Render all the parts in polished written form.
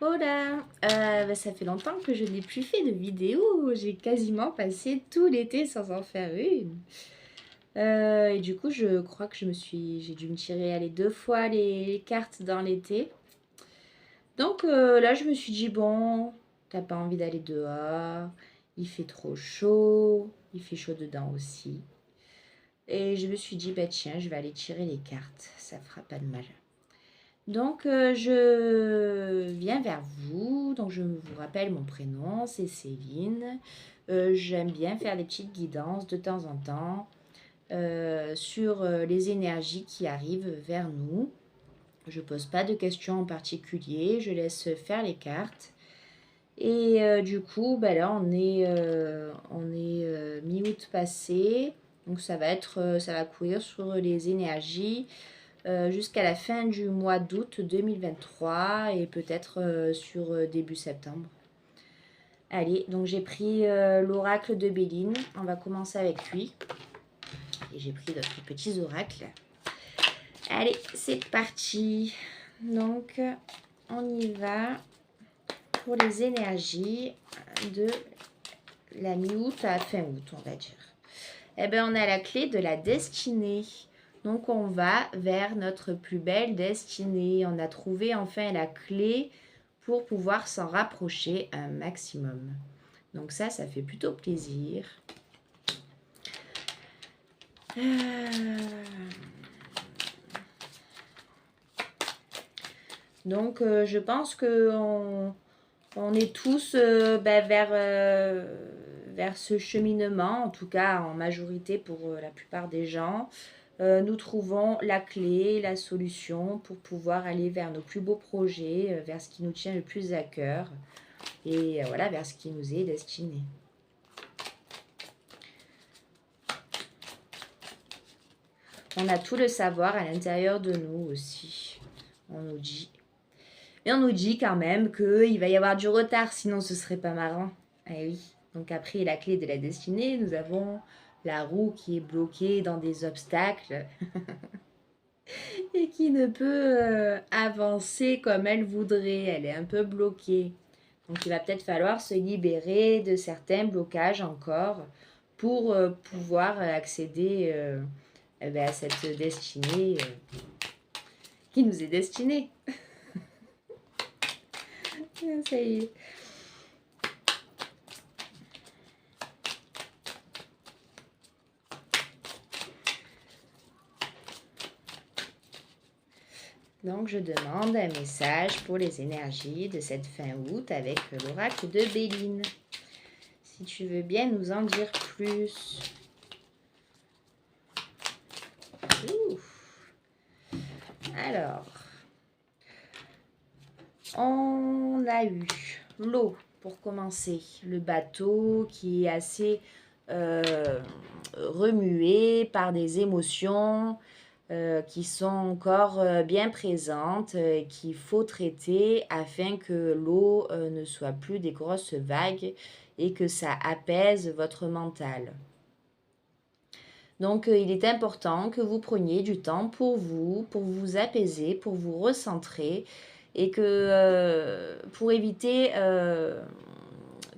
Hola! Ça fait longtemps que je n'ai plus fait de vidéo. J'ai quasiment passé tout l'été sans en faire une. Et du coup, je crois que j'ai dû me tirer aller 2 fois les cartes dans l'été. Donc là, je me suis dit, bon, t'as pas envie d'aller dehors, il fait trop chaud, il fait chaud dedans aussi. Et je me suis dit, bah tiens, je vais aller tirer les cartes, ça fera pas de mal. Donc, je viens vers vous. Donc, je vous rappelle mon prénom, c'est Céline. J'aime bien faire des petites guidances de temps en temps sur les énergies qui arrivent vers nous. Je pose pas de questions en particulier, je laisse faire les cartes. Et du coup, bah là, on est mi-août passé. Donc, ça va courir sur les énergies jusqu'à la fin du mois d'août 2023 et peut-être sur début septembre. Allez, donc j'ai pris l'oracle de Béline. On va commencer avec lui. Et j'ai pris d'autres petits oracles. Allez, c'est parti. Donc, on y va pour les énergies de la mi-août à fin août, on va dire. Eh bien, on a la clé de la destinée. Donc, on va vers notre plus belle destinée. On a trouvé enfin la clé pour pouvoir s'en rapprocher un maximum. Donc ça fait plutôt plaisir. Donc, je pense qu'on on est tous vers ce cheminement, en tout cas en majorité pour la plupart des gens. Nous trouvons la clé, la solution pour pouvoir aller vers nos plus beaux projets, vers ce qui nous tient le plus à cœur et voilà, vers ce qui nous est destiné. On a tout le savoir à l'intérieur de nous aussi, on nous dit. Mais on nous dit quand même qu'il va y avoir du retard, sinon ce serait pas marrant. Eh oui. Donc après la clé de la destinée, nous avons la roue qui est bloquée dans des obstacles et qui ne peut avancer comme elle voudrait. Elle est un peu bloquée. Donc il va peut-être falloir se libérer de certains blocages encore pour pouvoir accéder à cette destinée qui nous est destinée. Ça y est. Donc, je demande un message pour les énergies de cette fin août avec l'oracle de Béline. Si tu veux bien nous en dire plus. Alors, on a eu l'eau pour commencer. Le bateau qui est assez remué par des émotions qui sont encore bien présentes et qu'il faut traiter afin que l'eau ne soit plus des grosses vagues et que ça apaise votre mental. Donc, il est important que vous preniez du temps pour vous apaiser, pour vous recentrer et que pour éviter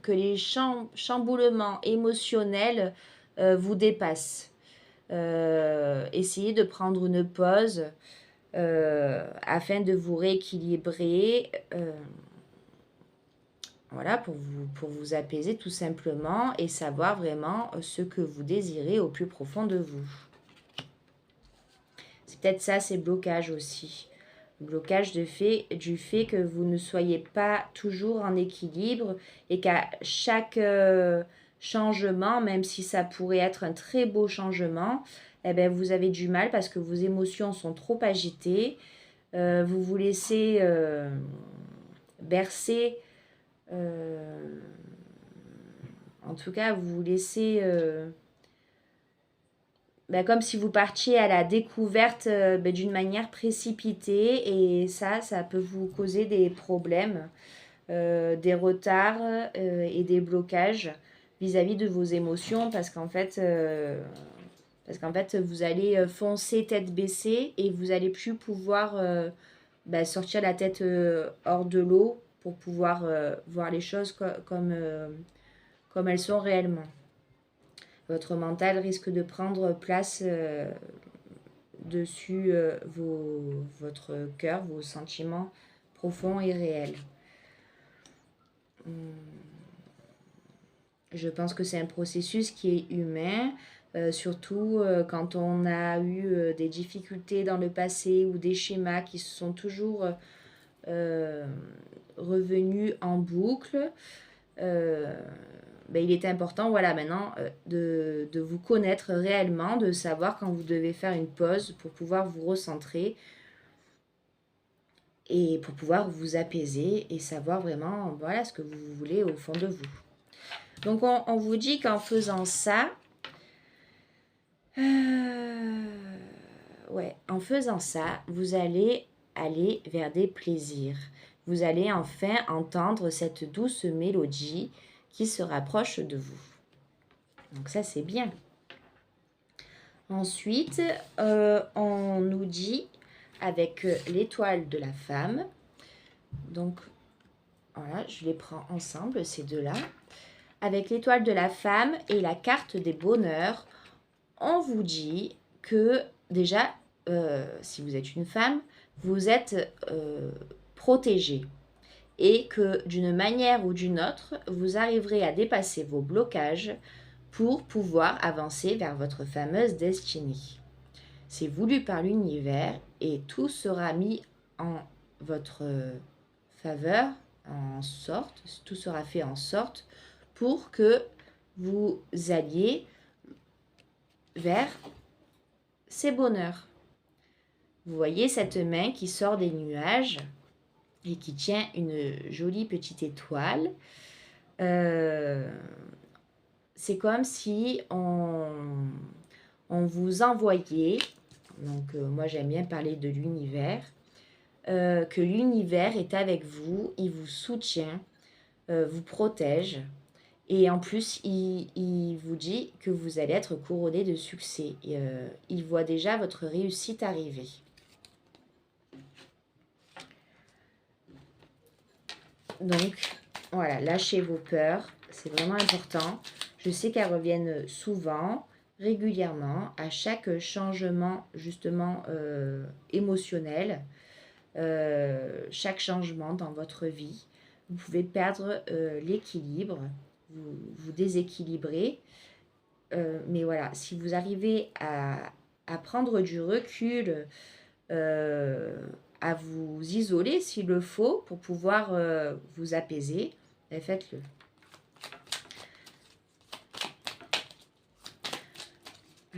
que les chamboulements émotionnels vous dépassent. Essayez de prendre une pause afin de vous rééquilibrer. Voilà, pour vous apaiser tout simplement et savoir vraiment ce que vous désirez au plus profond de vous. C'est peut-être ça, ces blocages aussi. Le blocage du fait que vous ne soyez pas toujours en équilibre et qu'à chaque changement, même si ça pourrait être un très beau changement, eh bien, vous avez du mal parce que vos émotions sont trop agitées. Vous vous laissez bercer. En tout cas, vous vous laissez comme si vous partiez à la découverte d'une manière précipitée et ça peut vous causer des problèmes, des retards et des blocages vis-à-vis de vos émotions parce qu'en fait, vous allez foncer tête baissée et vous allez plus pouvoir sortir la tête hors de l'eau pour pouvoir voir les choses comme elles sont réellement. Votre mental risque de prendre place dessus votre cœur, vos sentiments profonds et réels. Je pense que c'est un processus qui est humain, surtout quand on a eu des difficultés dans le passé ou des schémas qui se sont toujours revenus en boucle. Il est important, voilà, maintenant, de vous connaître réellement, de savoir quand vous devez faire une pause pour pouvoir vous recentrer et pour pouvoir vous apaiser et savoir vraiment, voilà, ce que vous voulez au fond de vous. Donc, on vous dit qu'en faisant ça, en faisant ça, vous allez aller vers des plaisirs. Vous allez enfin entendre cette douce mélodie qui se rapproche de vous. Donc ça, c'est bien. Ensuite, on nous dit avec l'étoile de la femme. Donc, voilà, je les prends ensemble, ces deux-là. Avec l'étoile de la femme et la carte des bonheurs, on vous dit que déjà, si vous êtes une femme, vous êtes protégée et que d'une manière ou d'une autre, vous arriverez à dépasser vos blocages pour pouvoir avancer vers votre fameuse destinée. C'est voulu par l'univers et tout sera mis en votre faveur, tout sera fait en sorte pour que vous alliez vers ces bonheurs. Vous voyez cette main qui sort des nuages et qui tient une jolie petite étoile. C'est comme si on vous envoyait, donc moi j'aime bien parler de l'univers, que l'univers est avec vous, il vous soutient, vous protège. Et en plus, il vous dit que vous allez être couronné de succès. Il voit déjà votre réussite arriver. Donc, voilà, lâchez vos peurs. C'est vraiment important. Je sais qu'elles reviennent souvent, régulièrement, à chaque changement, justement, émotionnel. Chaque changement dans votre vie. Vous pouvez perdre l'équilibre. Vous déséquilibrer. Mais voilà, si vous arrivez à prendre du recul, à vous isoler s'il le faut pour pouvoir vous apaiser, faites-le.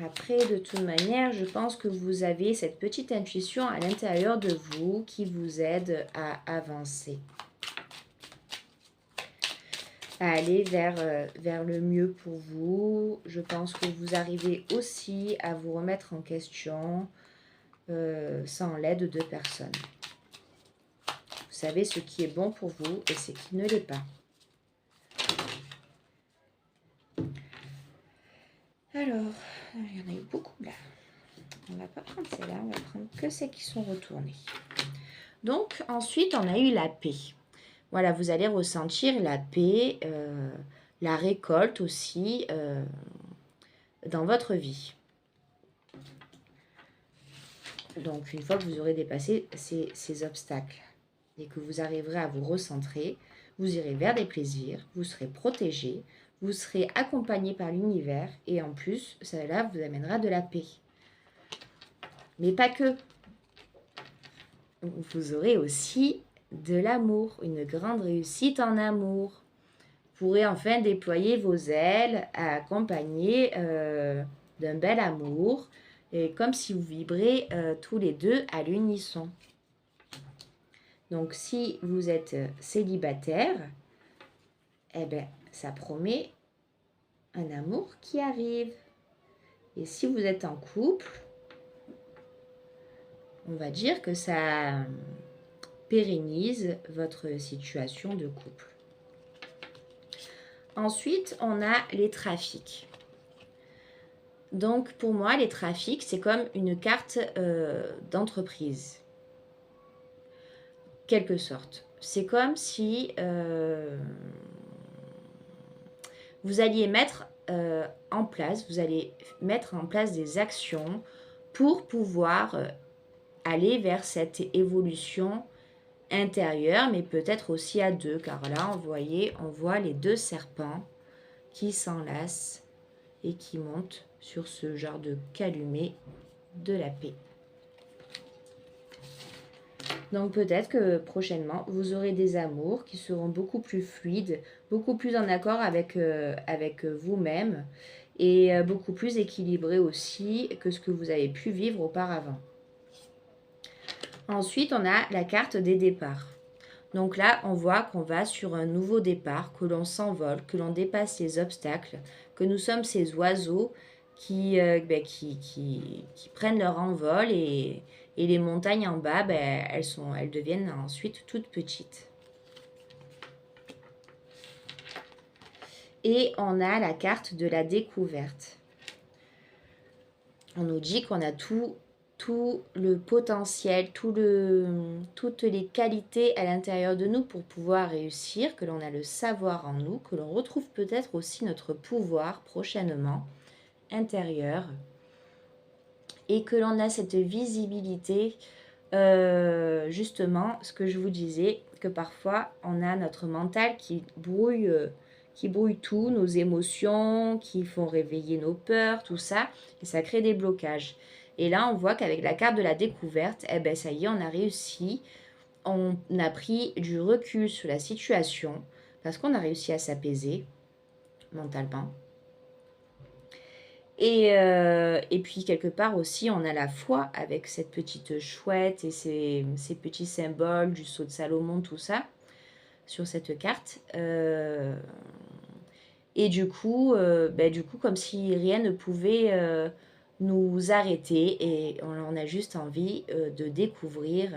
Après, de toute manière, je pense que vous avez cette petite intuition à l'intérieur de vous qui vous aide à avancer. À aller vers le mieux pour vous. Je pense que vous arrivez aussi à vous remettre en question sans l'aide de personne. Vous savez ce qui est bon pour vous et ce qui ne l'est pas. Alors, il y en a eu beaucoup là. On ne va pas prendre celle-là, on va prendre que celles qui sont retournées. Donc, ensuite, on a eu la paix. Voilà, vous allez ressentir la paix, la récolte aussi dans votre vie. Donc, une fois que vous aurez dépassé ces obstacles et que vous arriverez à vous recentrer, vous irez vers des plaisirs, vous serez protégé, vous serez accompagné par l'univers et en plus, cela vous amènera de la paix. Mais pas que. Vous aurez aussi de l'amour, une grande réussite en amour. Vous pourrez enfin déployer vos ailes, accompagné d'un bel amour, et comme si vous vibrez tous les deux à l'unisson. Donc, si vous êtes célibataire, eh bien, ça promet un amour qui arrive. Et si vous êtes en couple, on va dire que ça pérennise votre situation de couple. Ensuite, on a les trafics. Donc, pour moi, les trafics, c'est comme une carte d'entreprise. Quelque sorte. c'est comme si vous alliez mettre en place, vous allez mettre en place des actions pour pouvoir aller vers cette évolution intérieure, mais peut-être aussi à deux, car là, on voit les deux serpents qui s'enlacent et qui montent sur ce genre de calumet de la paix. Donc peut-être que prochainement, vous aurez des amours qui seront beaucoup plus fluides, beaucoup plus en accord avec, avec vous-même et beaucoup plus équilibrés aussi que ce que vous avez pu vivre auparavant. Ensuite, on a la carte des départs. Donc là, on voit qu'on va sur un nouveau départ, que l'on s'envole, que l'on dépasse les obstacles, que nous sommes ces oiseaux qui prennent leur envol et les montagnes en bas, elles deviennent ensuite toutes petites. Et on a la carte de la découverte. On nous dit qu'on a tout le potentiel, toutes les qualités à l'intérieur de nous pour pouvoir réussir, que l'on a le savoir en nous, que l'on retrouve peut-être aussi notre pouvoir prochainement intérieur et que l'on a cette visibilité, justement, ce que je vous disais, que parfois on a notre mental qui brouille tout, nos émotions, qui font réveiller nos peurs, tout ça, et ça crée des blocages. Et là, on voit qu'avec la carte de la découverte, eh ben ça y est, on a réussi. On a pris du recul sur la situation parce qu'on a réussi à s'apaiser mentalement. Et puis, quelque part aussi, on a la foi avec cette petite chouette et ces petits symboles du sceau de Salomon, tout ça, sur cette carte. Et du coup, comme si rien ne pouvait nous arrêter et on a juste envie de découvrir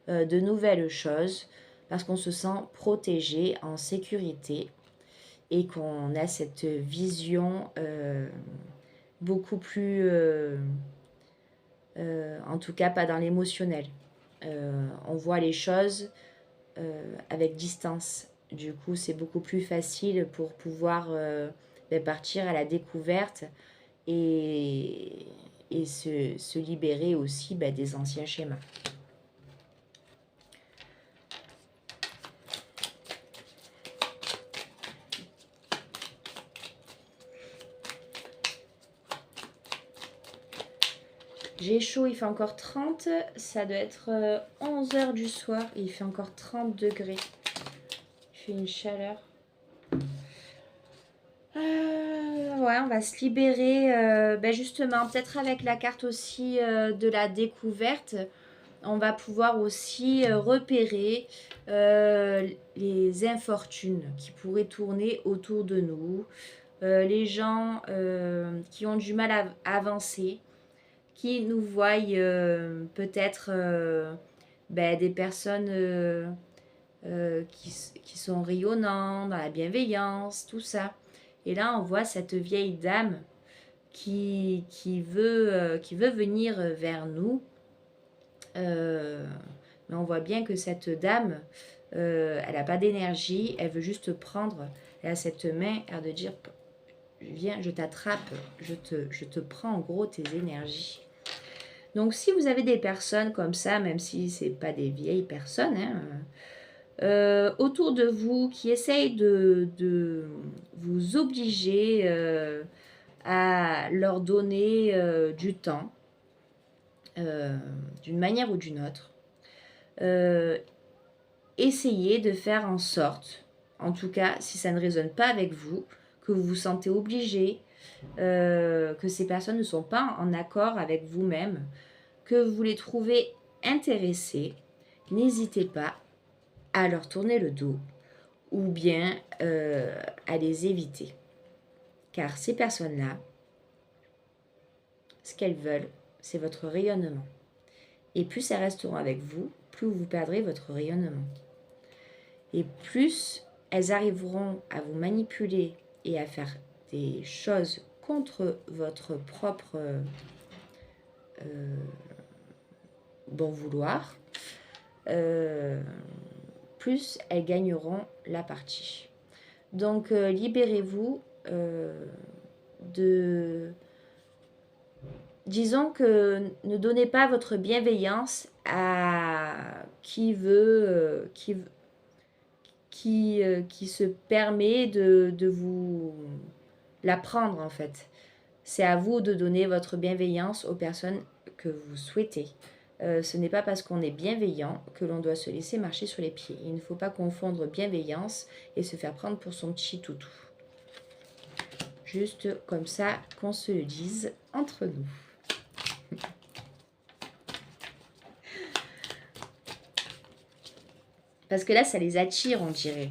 de nouvelles choses parce qu'on se sent protégé, en sécurité et qu'on a cette vision beaucoup plus, en tout cas pas dans l'émotionnel. On voit les choses avec distance. Du coup, c'est beaucoup plus facile pour pouvoir partir à la découverte et se libérer aussi des anciens schémas. J'ai chaud, il fait encore 30, ça doit être 11h du soir et il fait encore 30 degrés. Il fait une chaleur. Ouais, on va se libérer justement, peut-être avec la carte aussi de la découverte. On va pouvoir aussi repérer les infortunes qui pourraient tourner autour de nous, les gens qui ont du mal à avancer, qui nous voient peut-être des personnes qui sont rayonnantes, dans la bienveillance, tout ça. Et là, on voit cette vieille dame qui veut venir vers nous. Mais on voit bien que cette dame, elle n'a pas d'énergie, elle veut juste prendre. Elle a cette main, elle de dire, viens, je t'attrape, je te prends en gros tes énergies. Donc si vous avez des personnes comme ça, même si ce n'est pas des vieilles personnes, autour de vous qui essayent de vous obliger à leur donner du temps, d'une manière ou d'une autre, essayez de faire en sorte, en tout cas si ça ne résonne pas avec vous, que vous vous sentez obligé, que ces personnes ne sont pas en accord avec vous-même, que vous les trouvez intéressés, n'hésitez pas à leur tourner le dos ou bien à les éviter. Car ces personnes-là, ce qu'elles veulent, c'est votre rayonnement. Et plus elles resteront avec vous, plus vous perdrez votre rayonnement. Et plus elles arriveront à vous manipuler et à faire des choses contre votre propre bon vouloir, plus elles gagneront la partie. Donc, libérez-vous de... Disons que ne donnez pas votre bienveillance à qui veut, qui se permet de vous la prendre en fait. C'est à vous de donner votre bienveillance aux personnes que vous souhaitez. Ce n'est pas parce qu'on est bienveillant que l'on doit se laisser marcher sur les pieds. Il ne faut pas confondre bienveillance et se faire prendre pour son petit toutou. Juste comme ça qu'on se le dise entre nous. Parce que là, ça les attire, on dirait.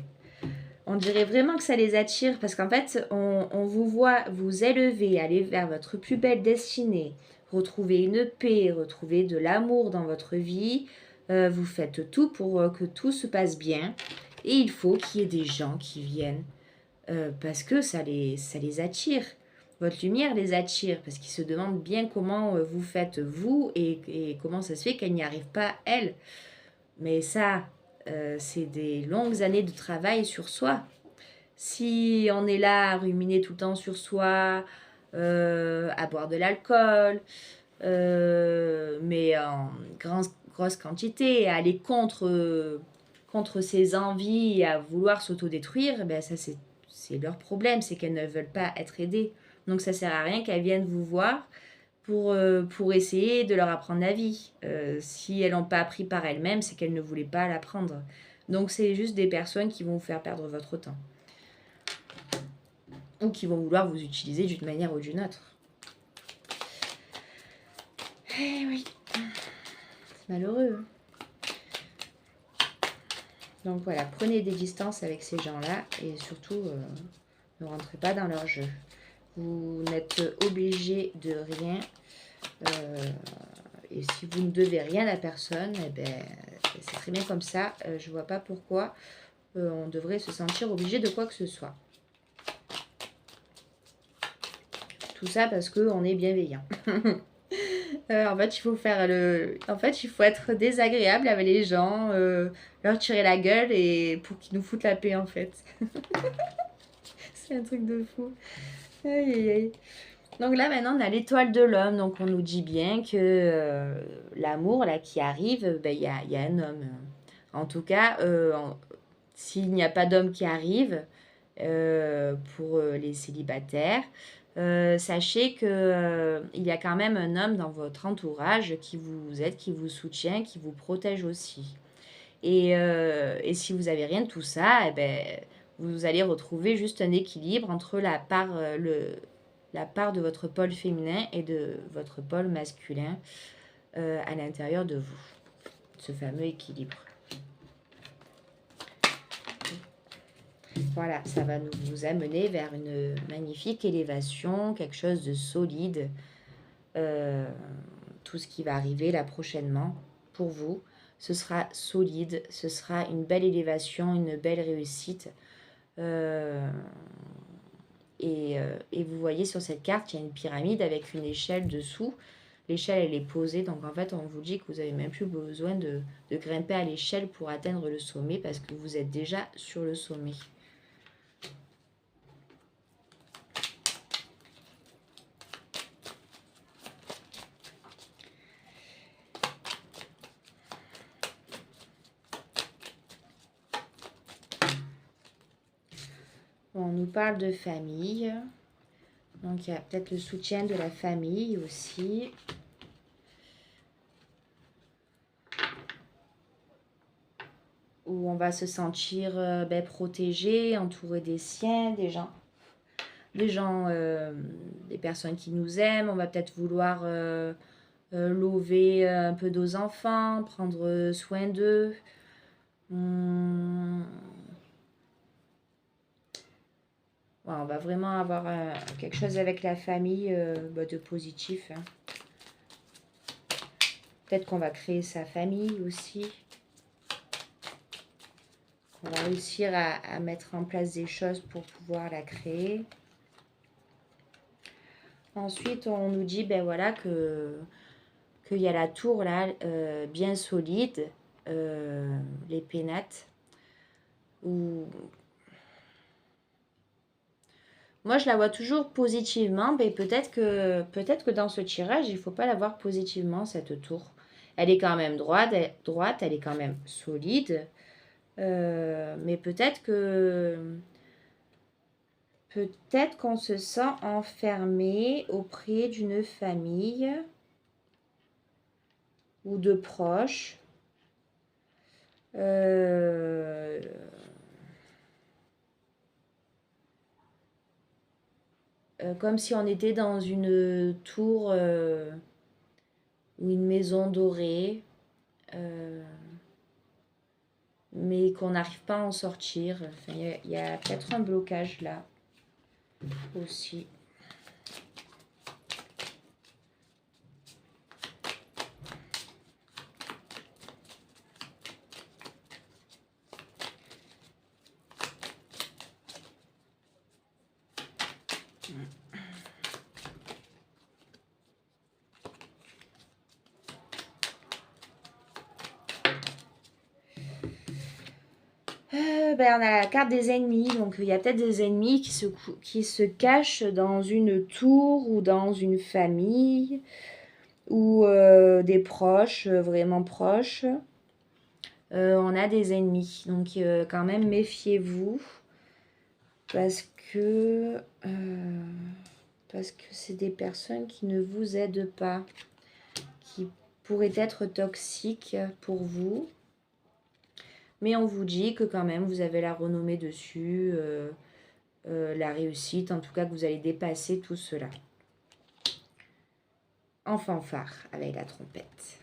On dirait vraiment que ça les attire parce qu'en fait, on vous voit vous élever, aller vers votre plus belle destinée, retrouver une paix, retrouver de l'amour dans votre vie. Vous faites tout pour que tout se passe bien. Et il faut qu'il y ait des gens qui viennent parce que ça les attire. Votre lumière les attire parce qu'ils se demandent bien comment vous faites vous et comment ça se fait qu'elle n'y arrive pas elle. Mais ça, c'est des longues années de travail sur soi. Si on est là à ruminer tout le temps sur soi, à boire de l'alcool, mais en grosse quantité, à aller contre ses envies et à vouloir s'autodétruire, ben ça c'est leur problème, c'est qu'elles ne veulent pas être aidées. Donc ça sert à rien qu'elles viennent vous voir pour essayer de leur apprendre la vie. Si elles n'ont pas appris par elles-mêmes, c'est qu'elles ne voulaient pas l'apprendre. Donc c'est juste des personnes qui vont vous faire perdre votre temps. Ou qui vont vouloir vous utiliser d'une manière ou d'une autre. Eh oui, c'est malheureux. Donc voilà, prenez des distances avec ces gens-là et surtout, ne rentrez pas dans leur jeu. Vous n'êtes obligé de rien. Et si vous ne devez rien à personne, eh ben, c'est très bien comme ça. Je ne vois pas pourquoi on devrait se sentir obligé de quoi que ce soit. Tout ça parce qu'on est bienveillant. En fait, il faut être désagréable avec les gens, leur tirer la gueule et pour qu'ils nous foutent la paix en fait. C'est un truc de fou. Aïe, aïe, aïe. Donc là maintenant on a l'étoile de l'homme, donc on nous dit bien que l'amour là qui arrive, ben, y a un homme. En tout cas, s'il n'y a pas d'homme qui arrive pour les célibataires, sachez que il y a quand même un homme dans votre entourage qui vous aide, qui vous soutient, qui vous protège aussi. Et si vous n'avez rien de tout ça, eh ben, vous allez retrouver juste un équilibre entre la part de votre pôle féminin et de votre pôle masculin à l'intérieur de vous. Ce fameux équilibre. Voilà, ça va vous amener vers une magnifique élévation, quelque chose de solide. Tout ce qui va arriver là prochainement pour vous, ce sera solide, ce sera une belle élévation, une belle réussite. Et vous voyez sur cette carte, il y a une pyramide avec une échelle dessous. L'échelle, elle est posée, donc en fait, on vous dit que vous n'avez même plus besoin de grimper à l'échelle pour atteindre le sommet parce que vous êtes déjà sur le sommet. On nous parle de famille. Donc, il y a peut-être le soutien de la famille aussi. Où on va se sentir protégé, entouré des siens, des personnes qui nous aiment. On va peut-être vouloir lever un peu nos enfants, prendre soin d'eux. Ouais, on va vraiment avoir quelque chose avec la famille de positif. Hein. Peut-être qu'on va créer sa famille aussi. On va réussir à mettre en place des choses pour pouvoir la créer. Ensuite, on nous dit voilà, qu'il y a la tour là, bien solide, les pénates. ou moi je la vois toujours positivement, mais peut-être que dans ce tirage, il ne faut pas la voir positivement, cette tour. Elle est quand même droite, elle est quand même solide. Mais peut-être qu'on se sent enfermé auprès d'une famille ou de proches. Comme si on était dans une tour ou une maison dorée, mais qu'on n'arrive pas à en sortir. Enfin, il y a peut-être un blocage là aussi. On a la carte des ennemis, donc il y a peut-être des ennemis qui se cachent dans une tour ou dans une famille ou des proches, vraiment proches. On a des ennemis, donc quand même méfiez-vous parce que c'est des personnes qui ne vous aident pas, qui pourraient être toxiques pour vous. Mais on vous dit que quand même, vous avez la renommée dessus, la réussite, en tout cas que vous allez dépasser tout cela. En fanfare, avec la trompette.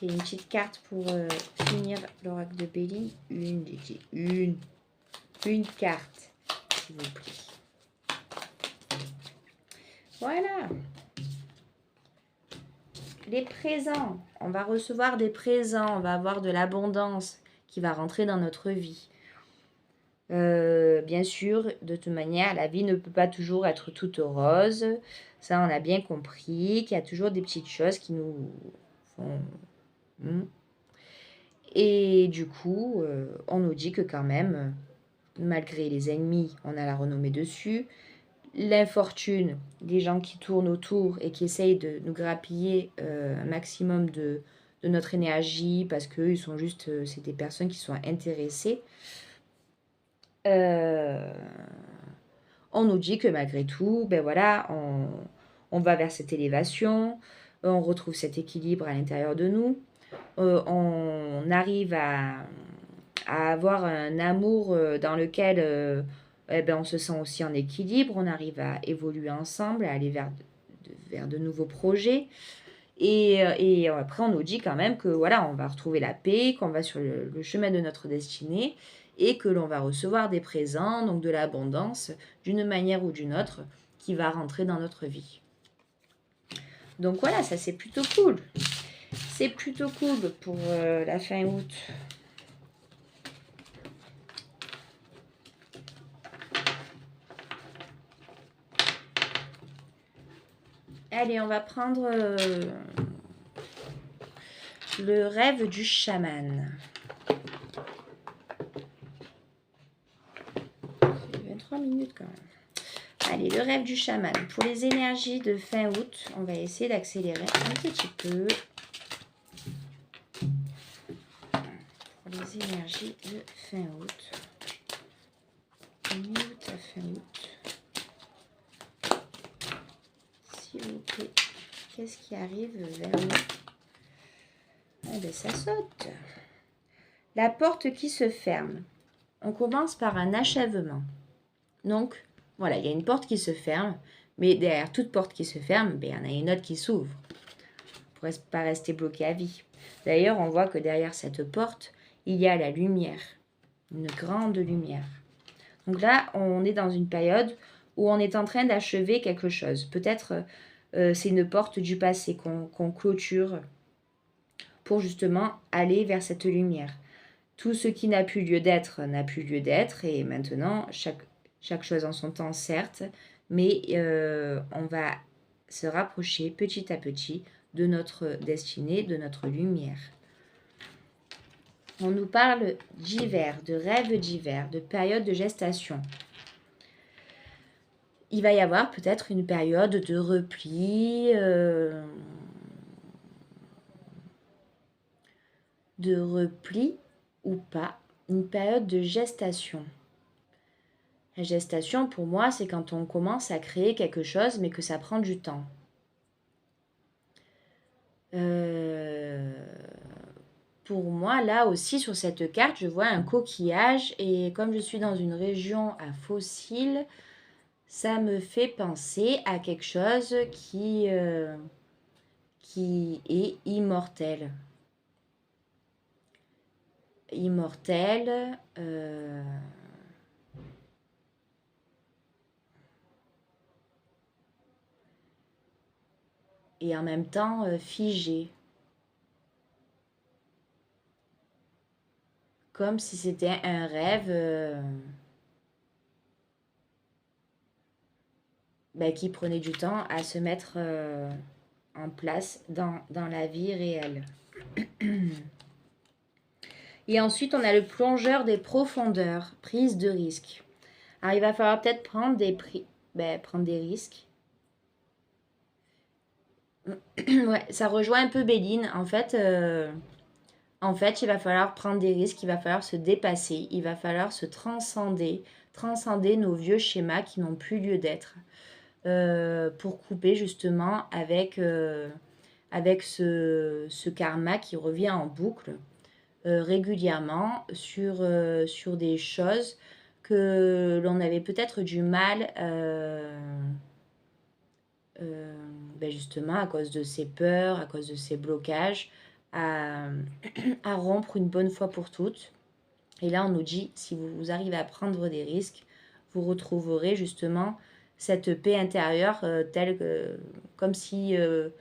Et une petite carte pour finir l'oracle de Béline. Une carte, s'il vous plaît. Voilà. Les présents. On va recevoir des présents, on va avoir de l'abondance qui va rentrer dans notre vie. Bien sûr, de toute manière, la vie ne peut pas toujours être toute rose. Ça, on a bien compris qu'il y a toujours des petites choses qui nous font... Et du coup, on nous dit que quand même, malgré les ennemis, on a la renommée dessus. L'infortune, des gens qui tournent autour et qui essayent de nous grappiller un maximum de notre énergie parce qu'eux, ils sont juste... c'est des personnes qui sont intéressées. On nous dit que malgré tout, ben voilà, on va vers cette élévation, on retrouve cet équilibre à l'intérieur de nous, on arrive à avoir un amour dans lequel on se sent aussi en équilibre, on arrive à évoluer ensemble, à aller vers de nouveaux projets. Et après, on nous dit quand même que voilà, on va retrouver la paix, qu'on va sur le chemin de notre destinée et que l'on va recevoir des présents, donc de l'abondance, d'une manière ou d'une autre, qui va rentrer dans notre vie. Donc voilà, ça c'est plutôt cool. C'est plutôt cool pour la fin août. Allez, on va prendre le rêve du chaman. C'est 23 minutes quand même. Allez, le rêve du chaman. Pour les énergies de fin août, on va essayer d'accélérer un petit peu. Pour les énergies de fin août. Mi-août à fin août. S'il vous plaît, qu'est-ce qui arrive vers nous? Eh bien, ça saute. La porte qui se ferme. On commence par un achèvement. Donc, voilà, il y a une porte qui se ferme, mais derrière toute porte qui se ferme, il y en a une autre qui s'ouvre. Pour ne pas rester bloqué à vie. D'ailleurs, on voit que derrière cette porte, il y a la lumière. Une grande lumière. Donc là, on est dans une période où on est en train d'achever quelque chose. Peut-être c'est une porte du passé qu'on clôture pour justement aller vers cette lumière. Tout ce qui n'a plus lieu d'être n'a plus lieu d'être et maintenant, chaque chose en son temps, certes, mais on va se rapprocher petit à petit de notre destinée, de notre lumière. On nous parle d'hiver, de rêves d'hiver, de période de gestation. Il va y avoir peut-être une période de repli, ou pas, une période de gestation. La gestation, pour moi, c'est quand on commence à créer quelque chose, mais que ça prend du temps. Pour moi, là aussi, sur cette carte, je vois un coquillage. Et comme je suis dans une région à fossiles, ça me fait penser à quelque chose qui est immortel. Immortel. Et en même temps figé. Comme si c'était un rêve qui prenait du temps à se mettre en place dans la vie réelle. Et ensuite, on a le plongeur des profondeurs, prise de risque. Alors, il va falloir peut-être prendre des risques. Ouais, ça rejoint un peu Béline. En fait, il va falloir prendre des risques, il va falloir se dépasser, il va falloir se transcender nos vieux schémas qui n'ont plus lieu d'être, pour couper justement avec ce karma qui revient en boucle régulièrement sur des choses que l'on avait peut-être du mal justement à cause de ces peurs, à cause de ces blocages, à rompre une bonne fois pour toutes. Et là, on nous dit, si vous arrivez à prendre des risques, vous retrouverez justement cette paix intérieure comme si, je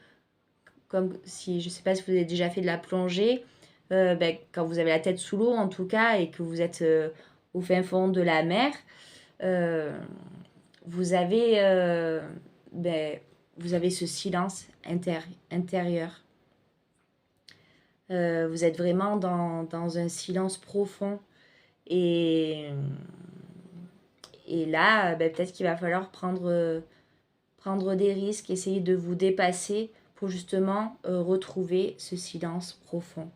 ne sais pas si vous avez déjà fait de la plongée, quand vous avez la tête sous l'eau en tout cas et que vous êtes au fin fond de la mer, vous avez ce silence intérieur. Vous êtes vraiment dans un silence profond. Et là, peut-être qu'il va falloir prendre des risques, essayer de vous dépasser pour justement retrouver ce silence profond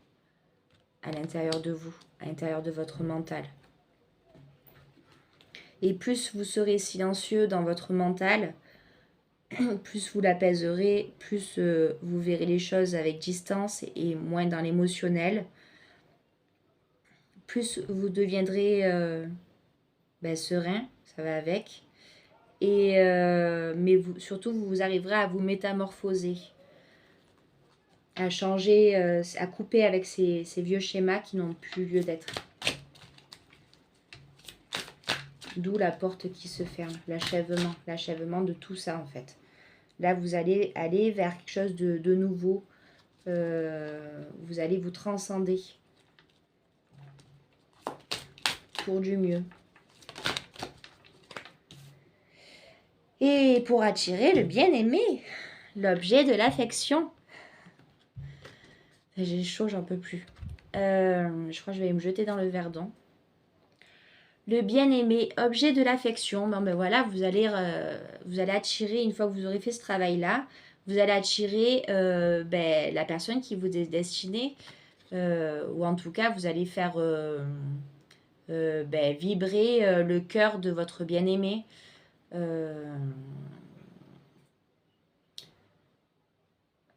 à l'intérieur de vous, à l'intérieur de votre mental. Et plus vous serez silencieux dans votre mental, plus vous l'apaiserez, plus vous verrez les choses avec distance et moins dans l'émotionnel. Plus vous deviendrez serein, ça va avec. Mais surtout, vous arriverez à vous métamorphoser, à changer, à couper avec ces vieux schémas qui n'ont plus lieu d'être. D'où la porte qui se ferme, l'achèvement de tout ça en fait. Là, vous allez aller vers quelque chose de nouveau. Vous allez vous transcender pour du mieux. Et pour attirer le bien-aimé, l'objet de l'affection. J'ai chaud, j'en peux plus. Je crois que je vais me jeter dans le verre d'eau. Le bien-aimé, objet de l'affection. Bon, voilà, vous allez attirer, une fois que vous aurez fait ce travail-là, vous allez attirer la personne qui vous est destinée, ou en tout cas, vous allez faire vibrer le cœur de votre bien-aimé.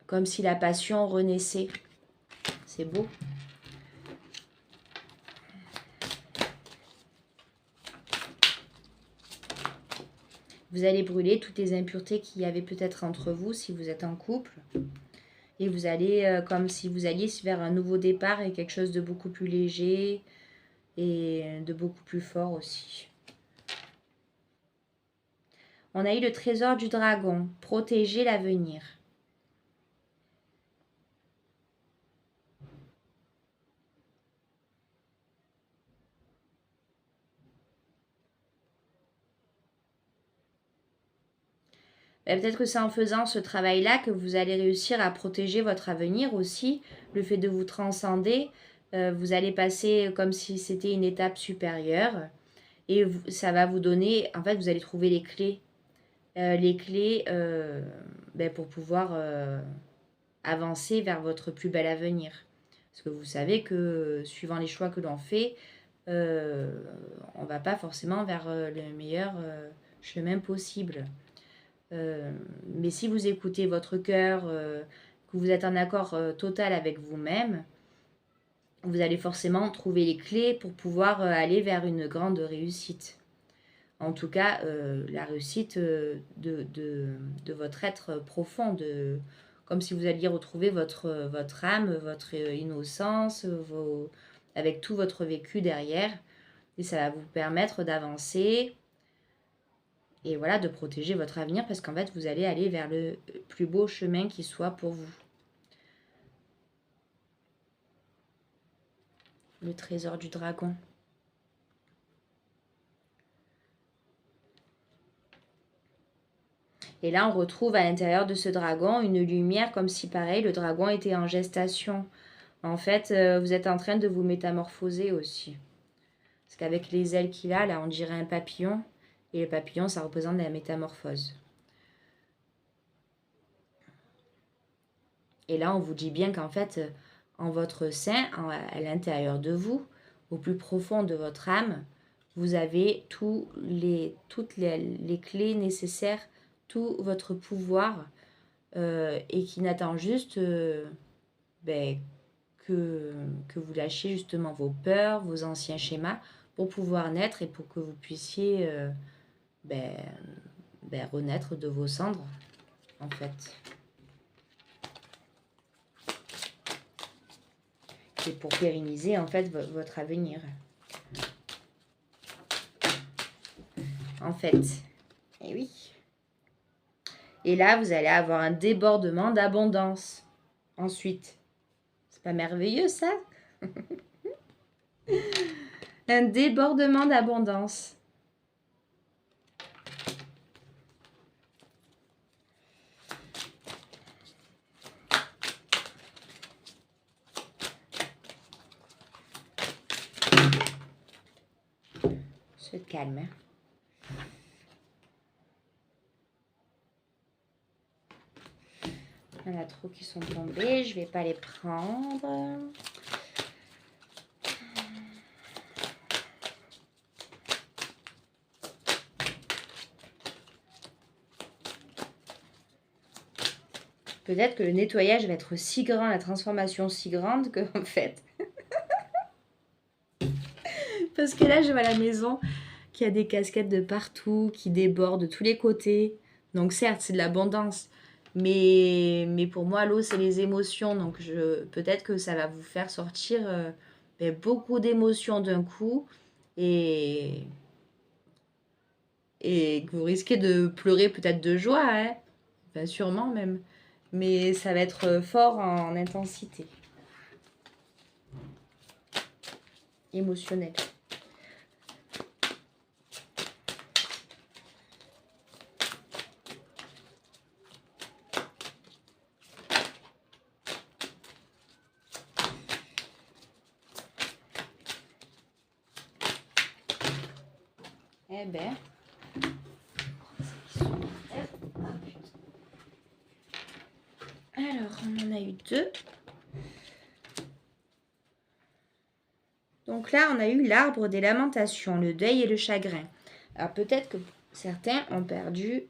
Comme si la passion renaissait. C'est beau. Vous allez brûler toutes les impuretés qu'il y avait peut-être entre vous si vous êtes en couple. Et vous allez, comme si vous alliez vers un nouveau départ et quelque chose de beaucoup plus léger et de beaucoup plus fort aussi. On a eu le trésor du dragon, protéger l'avenir. Peut-être que c'est en faisant ce travail-là que vous allez réussir à protéger votre avenir aussi, le fait de vous transcender. Vous allez passer comme si c'était une étape supérieure. Et ça va vous donner, en fait, vous allez trouver les clés. Pour pouvoir avancer vers votre plus bel avenir. Parce que vous savez que suivant les choix que l'on fait, on ne va pas forcément vers le meilleur chemin possible. Mais si vous écoutez votre cœur, que vous êtes en accord total avec vous-même, vous allez forcément trouver les clés pour pouvoir aller vers une grande réussite. En tout cas, la réussite de votre être profond, comme si vous alliez retrouver votre âme, votre innocence, avec tout votre vécu derrière. Et ça va vous permettre d'avancer et voilà, de protéger votre avenir parce qu'en fait, vous allez aller vers le plus beau chemin qui soit pour vous. Le trésor du dragon. Et là, on retrouve à l'intérieur de ce dragon une lumière comme si, pareil, le dragon était en gestation. En fait, vous êtes en train de vous métamorphoser aussi. Parce qu'avec les ailes qu'il a, là, on dirait un papillon. Et le papillon, ça représente la métamorphose. Et là, on vous dit bien qu'en fait, en votre sein, à l'intérieur de vous, au plus profond de votre âme, vous avez toutes les clés nécessaires, tout votre pouvoir, et qui n'attend juste que vous lâchiez justement vos peurs, vos anciens schémas, pour pouvoir naître et pour que vous puissiez renaître de vos cendres, en fait. Et pour pérenniser, en fait, votre avenir. En fait. Et oui. Et là, vous allez avoir un débordement d'abondance. Ensuite. C'est pas merveilleux, ça? Un débordement d'abondance. Se calme. Hein. Il y en a trop qui sont tombés. Je vais pas les prendre. Peut-être que le nettoyage va être si grand, la transformation si grande que, en fait... Parce que là, je vois la maison qui a des casquettes de partout, qui débordent de tous les côtés. Donc certes, c'est de l'abondance. Mais pour moi, l'eau, c'est les émotions. Donc peut-être que ça va vous faire sortir beaucoup d'émotions d'un coup. Et que vous risquez de pleurer peut-être de joie. Hein, ben, sûrement même. Mais ça va être fort en intensité. Émotionnelle. Eh ben. Alors, on en a eu 2. Donc là, on a eu l'arbre des lamentations, le deuil et le chagrin. Alors peut-être que certains ont perdu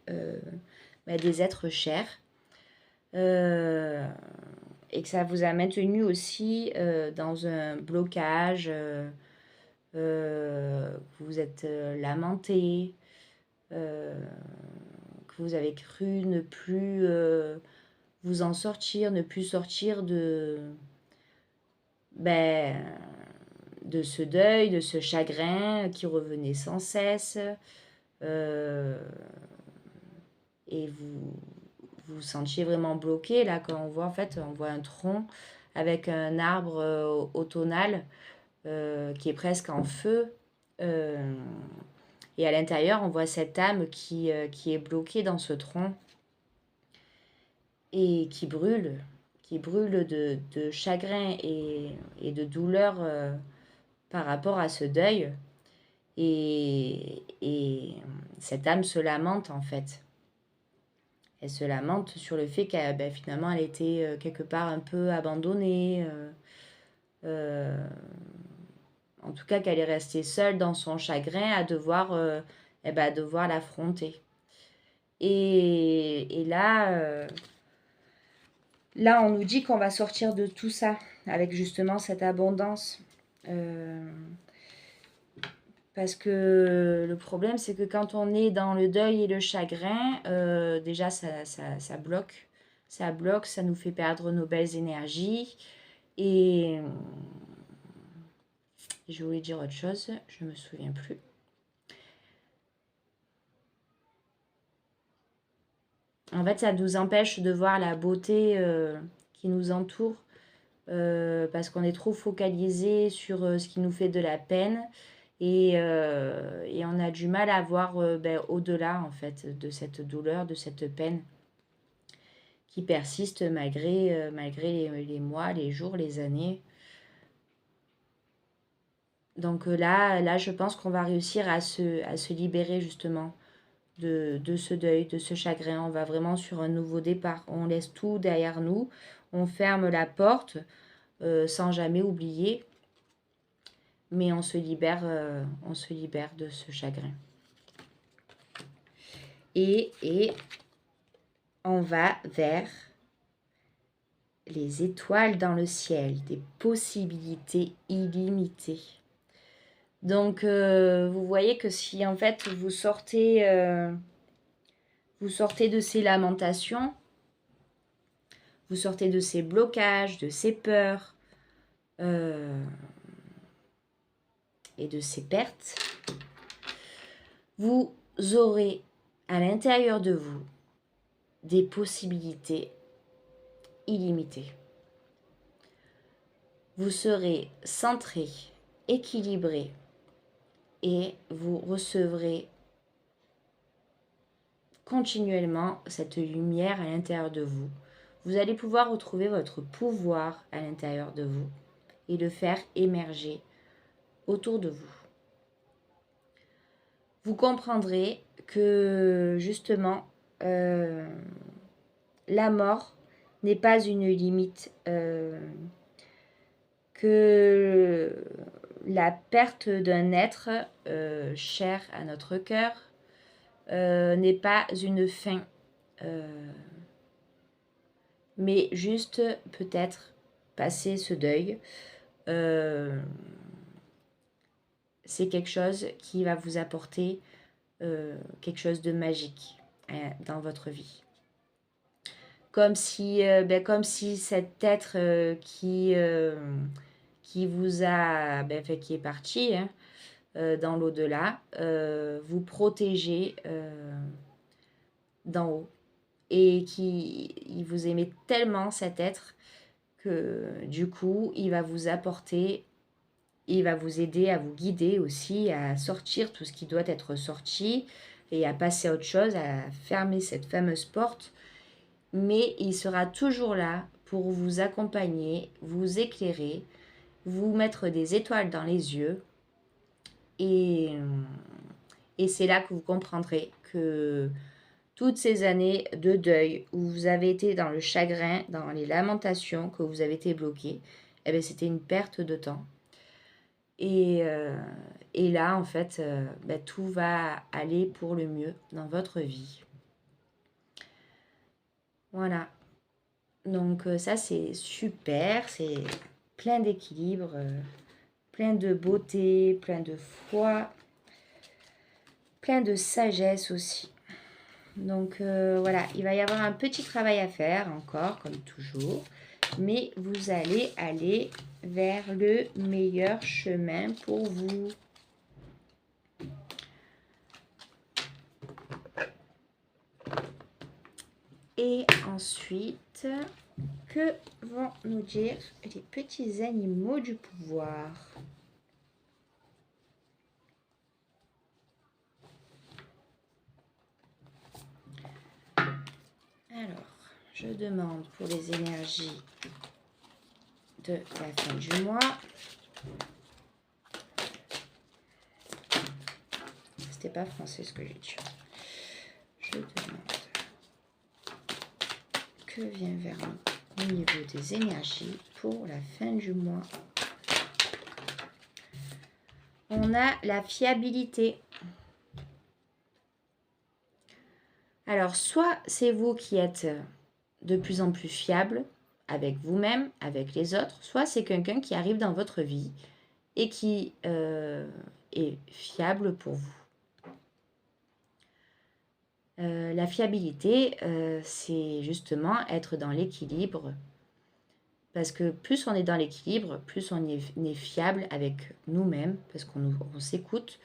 des êtres chers et que ça vous a maintenu aussi dans un blocage, que vous êtes lamenté, que vous avez cru ne plus vous en sortir, ne plus sortir de ce deuil, de ce chagrin qui revenait sans cesse. Et vous vous sentiez vraiment bloqué. Là, quand on voit, en fait, on voit un tronc avec un arbre automnal qui est presque en feu. Et à l'intérieur, on voit cette âme qui est bloquée dans ce tronc et qui brûle. qui brûle de chagrin et de douleur par rapport à ce deuil. Et cette âme se lamente en fait. Elle se lamente sur le fait qu'elle finalement elle était quelque part un peu abandonnée. En tout cas qu'elle est restée seule dans son chagrin à devoir l'affronter. Et là, on nous dit qu'on va sortir de tout ça avec justement cette abondance. Parce que le problème, c'est que quand on est dans le deuil et le chagrin, déjà, ça bloque. Ça bloque, ça nous fait perdre nos belles énergies. Et je voulais dire autre chose, je ne me souviens plus. En fait, ça nous empêche de voir la beauté qui nous entoure parce qu'on est trop focalisé sur ce qui nous fait de la peine et on a du mal à voir au-delà en fait de cette douleur, de cette peine qui persiste malgré les mois, les jours, les années. Donc là, je pense qu'on va réussir à se libérer justement de ce deuil, de ce chagrin. On va vraiment sur un nouveau départ. On laisse tout derrière nous, on ferme la porte sans jamais oublier, mais on se libère de ce chagrin. Et on va vers les étoiles dans le ciel, des possibilités illimitées. Donc, vous voyez que si en fait vous sortez de ces lamentations, vous sortez de ces blocages, de ces peurs et de ces pertes, vous aurez à l'intérieur de vous des possibilités illimitées. Vous serez centré, équilibré et vous recevrez continuellement cette lumière à l'intérieur de vous. Vous allez pouvoir retrouver votre pouvoir à l'intérieur de vous et le faire émerger autour de vous. Vous comprendrez que justement la mort n'est pas une limite, que la perte d'un être cher à notre cœur n'est pas une fin, mais juste peut-être passer ce deuil. C'est quelque chose qui va vous apporter quelque chose de magique dans votre vie. Comme si cet être qui vous a, qui est parti dans l'au-delà, vous protégeait d'en haut. Et il vous aimait tellement cet être que du coup, il va vous apporter, il va vous aider à vous guider aussi, à sortir tout ce qui doit être sorti et à passer à autre chose, à fermer cette fameuse porte. Mais il sera toujours là pour vous accompagner, vous éclairer, vous mettre des étoiles dans les yeux. Et c'est là que vous comprendrez que toutes ces années de deuil où vous avez été dans le chagrin, dans les lamentations, que vous avez été bloqué, c'était une perte de temps. Et là, en fait, tout va aller pour le mieux dans votre vie. Voilà. Donc ça, c'est super, c'est plein d'équilibre, plein de beauté, plein de foi, plein de sagesse aussi. Donc voilà, il va y avoir un petit travail à faire encore, comme toujours, mais vous allez aller vers le meilleur chemin pour vous. Et ensuite, que vont nous dire les petits animaux du pouvoir ? Alors, Je demande pour les énergies de la fin du mois. C'était pas français ce que j'ai dit. Je demande que vient vers nous au niveau des énergies pour la fin du mois. On a la fiabilité. Alors, soit c'est vous qui êtes de plus en plus fiable avec vous-même, avec les autres, soit c'est quelqu'un qui arrive dans votre vie et qui est fiable pour vous. La fiabilité, c'est justement être dans l'équilibre. Parce que plus on est dans l'équilibre, plus on est fiable avec nous-mêmes, parce qu'on s'écoute,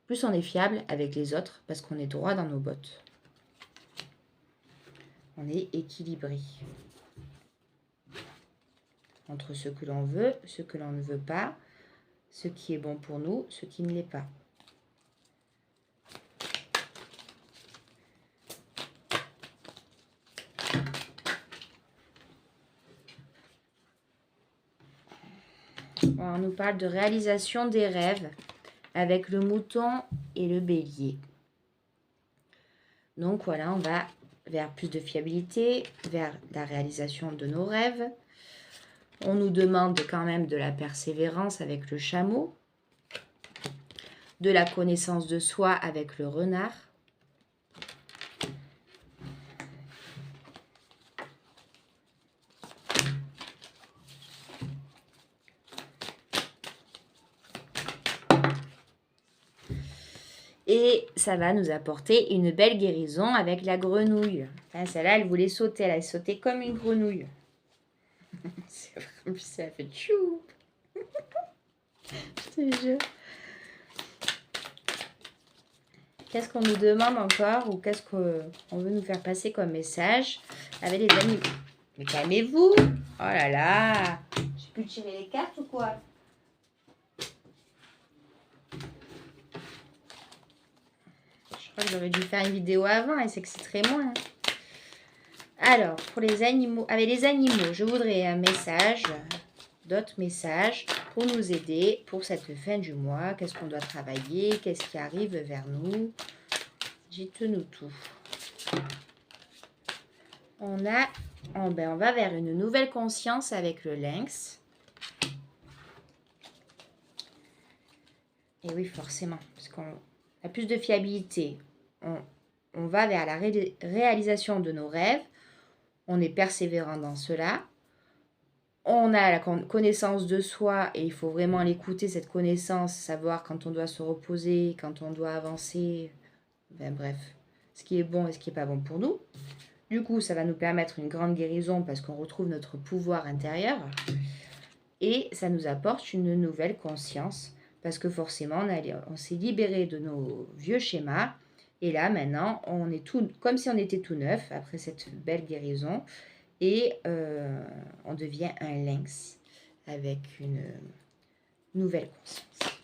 plus on est fiable avec les autres, parce qu'on est droit dans nos bottes. On est équilibré entre ce que l'on veut, ce que l'on ne veut pas, ce qui est bon pour nous, ce qui ne l'est pas. On nous parle de réalisation des rêves avec le mouton et le bélier. Donc voilà, on va vers plus de fiabilité, vers la réalisation de nos rêves. On nous demande quand même de la persévérance avec le chameau, de la connaissance de soi avec le renard. Et ça va nous apporter une belle guérison avec la grenouille. Enfin, celle-là, elle voulait sauter. Elle a sauté comme une grenouille. C'est vrai, en plus, elle a fait tchou. Je te jure. Qu'est-ce qu'on nous demande encore ou qu'est-ce qu'on veut nous faire passer comme message avec les animaux? Mais calmez-vous. Oh là là. J'ai pu tirer les cartes ou quoi? Je crois que j'aurais dû faire une vidéo avant et c'est que c'est très moins. Alors, pour les animaux, avec les animaux, je voudrais un message, d'autres messages pour nous aider pour cette fin du mois. Qu'est-ce qu'on doit travailler? Qu'est-ce qui arrive vers nous? Dites-nous tout. On va vers une nouvelle conscience avec le lynx. Et oui, forcément, parce qu'on a plus de fiabilité. On va vers la réalisation de nos rêves. On est persévérant dans cela. On a la connaissance de soi et il faut vraiment l'écouter, cette connaissance, savoir quand on doit se reposer, quand on doit avancer. Ben, bref, ce qui est bon et ce qui n'est pas bon pour nous. Du coup, ça va nous permettre une grande guérison parce qu'on retrouve notre pouvoir intérieur. Et ça nous apporte une nouvelle conscience parce que forcément, on s'est libéré de nos vieux schémas. Et là, maintenant, on est tout comme si on était tout neuf après cette belle guérison. Et on devient un lynx avec une nouvelle conscience.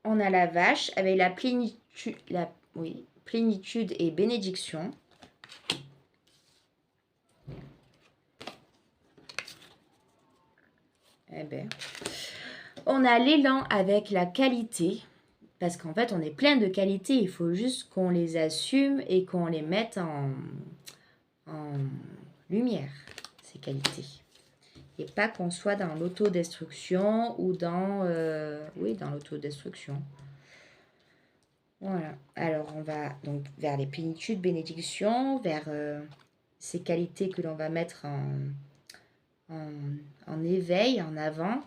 On a la vache avec la plénitude et bénédiction. Eh ben, on a l'élan avec la qualité, parce qu'en fait, on est plein de qualités. Il faut juste qu'on les assume et qu'on les mette en lumière, ces qualités. Et pas qu'on soit dans l'autodestruction ou dans l'autodestruction. Voilà. Alors, on va donc vers les plénitudes, bénédictions, vers ces qualités que l'on va mettre en éveil, en avant.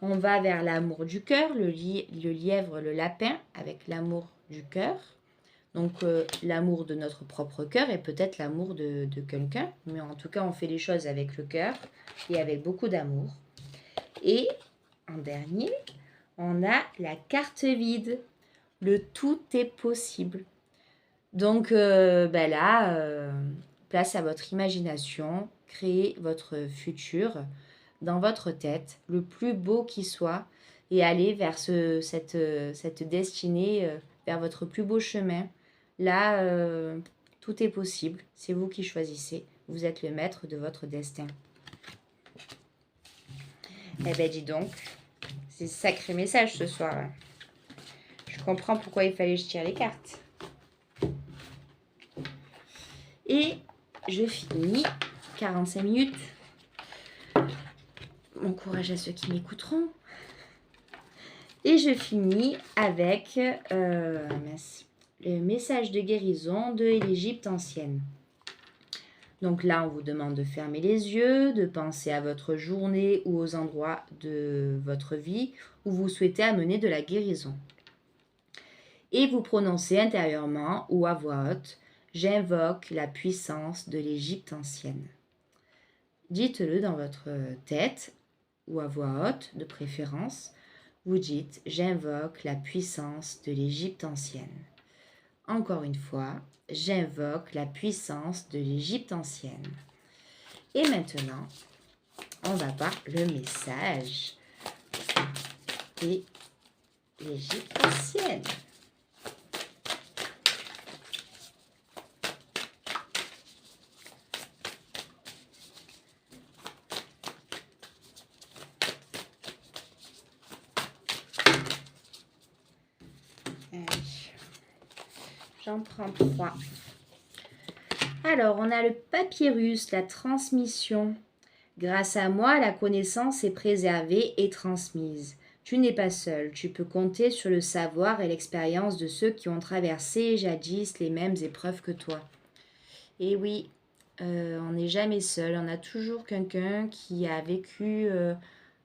On va vers l'amour du cœur, le lièvre, le lapin, avec l'amour du cœur. Donc, l'amour de notre propre cœur et peut-être l'amour de quelqu'un. Mais en tout cas, on fait les choses avec le cœur et avec beaucoup d'amour. Et en dernier, on a la carte vide. Le tout est possible. Donc là, place à votre imagination, créez votre futur dans votre tête, le plus beau qui soit, et allez vers cette destinée, vers votre plus beau chemin. Là, tout est possible, c'est vous qui choisissez, vous êtes le maître de votre destin. Eh ben dis donc, c'est sacré message ce soir. Hein. Je comprends pourquoi il fallait que je tire les cartes. Et je finis 45 minutes. Bon courage à ceux qui m'écouteront. Et je finis avec le message de guérison de l'Égypte ancienne. Donc là, on vous demande de fermer les yeux, de penser à votre journée ou aux endroits de votre vie où vous souhaitez amener de la guérison. Et vous prononcez intérieurement ou à voix haute « J'invoque la puissance de l'Égypte ancienne ». Dites-le dans votre tête ou à voix haute de préférence. Vous dites « J'invoque la puissance de l'Égypte ancienne ». Encore une fois, « J'invoque la puissance de l'Égypte ancienne ». Et maintenant, on va voir le message de l'Égypte ancienne. J'en prends 3. Alors, on a le papyrus, la transmission. Grâce à moi, la connaissance est préservée et transmise. Tu n'es pas seul, tu peux compter sur le savoir et l'expérience de ceux qui ont traversé jadis les mêmes épreuves que toi. Et oui, on n'est jamais seul, on a toujours quelqu'un qui a vécu,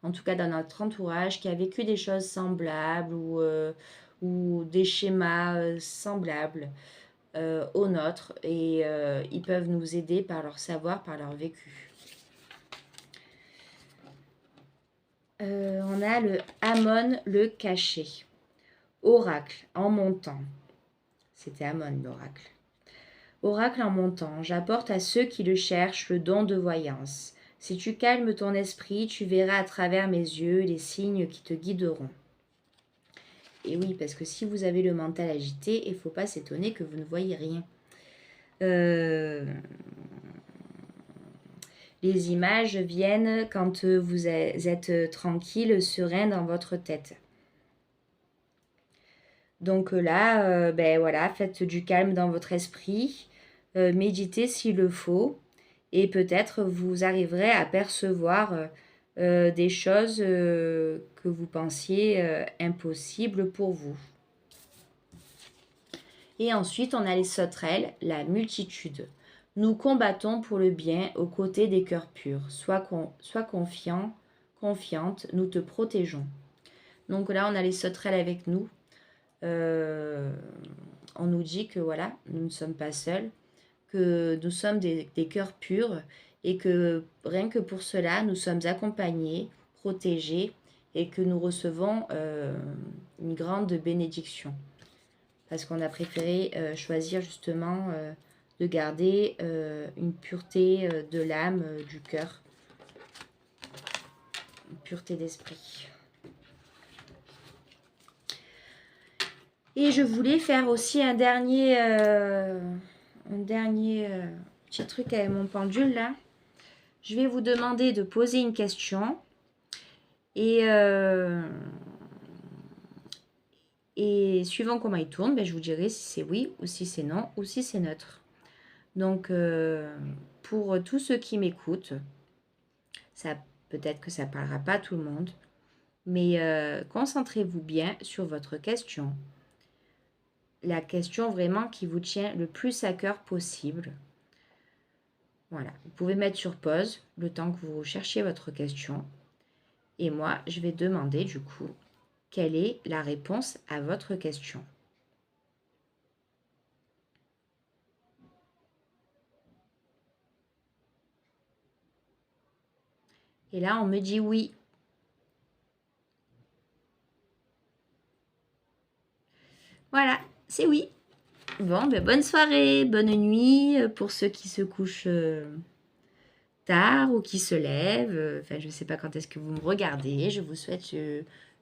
en tout cas dans notre entourage, qui a vécu des choses semblables ou des schémas semblables aux nôtres et ils peuvent nous aider par leur savoir, par leur vécu. On a le Amon le caché. Oracle en montant. C'était Amon l'oracle. Oracle en montant, j'apporte à ceux qui le cherchent le don de voyance. Si tu calmes ton esprit, tu verras à travers mes yeux les signes qui te guideront. Et oui, parce que si vous avez le mental agité, il ne faut pas s'étonner que vous ne voyez rien. Les images viennent quand vous êtes tranquille, serein dans votre tête. Donc là, voilà, faites du calme dans votre esprit, méditez s'il le faut, et peut-être vous arriverez à percevoir des choses que vous pensiez impossibles pour vous. Et ensuite, on a les sauterelles, la multitude. Nous combattons pour le bien aux côtés des cœurs purs. Sois confiant, confiante, nous te protégeons. Donc là, on a les sauterelles avec nous. On nous dit que voilà, nous ne sommes pas seuls, que nous sommes des cœurs purs et que rien que pour cela, nous sommes accompagnés, protégés et que nous recevons une grande bénédiction. Parce qu'on a préféré choisir justement de garder une pureté de l'âme, du cœur, une pureté d'esprit. Et je voulais faire aussi un dernier petit truc avec mon pendule là. Je vais vous demander de poser une question et suivant comment il tourne, je vous dirai si c'est oui ou si c'est non ou si c'est neutre. Donc, pour tous ceux qui m'écoutent, peut-être que ça ne parlera pas à tout le monde, mais concentrez-vous bien sur votre question. La question vraiment qui vous tient le plus à cœur possible. Voilà, vous pouvez mettre sur pause le temps que vous cherchiez votre question. Et moi, je vais demander du coup, quelle est la réponse à votre question? Et là, on me dit oui. Voilà, c'est oui. Bon, ben, bonne soirée, bonne nuit pour ceux qui se couchent tard ou qui se lèvent. Enfin, je ne sais pas quand est-ce que vous me regardez. Je vous souhaite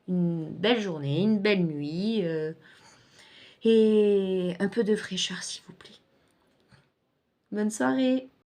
une belle journée, une belle nuit et un peu de fraîcheur, s'il vous plaît. Bonne soirée.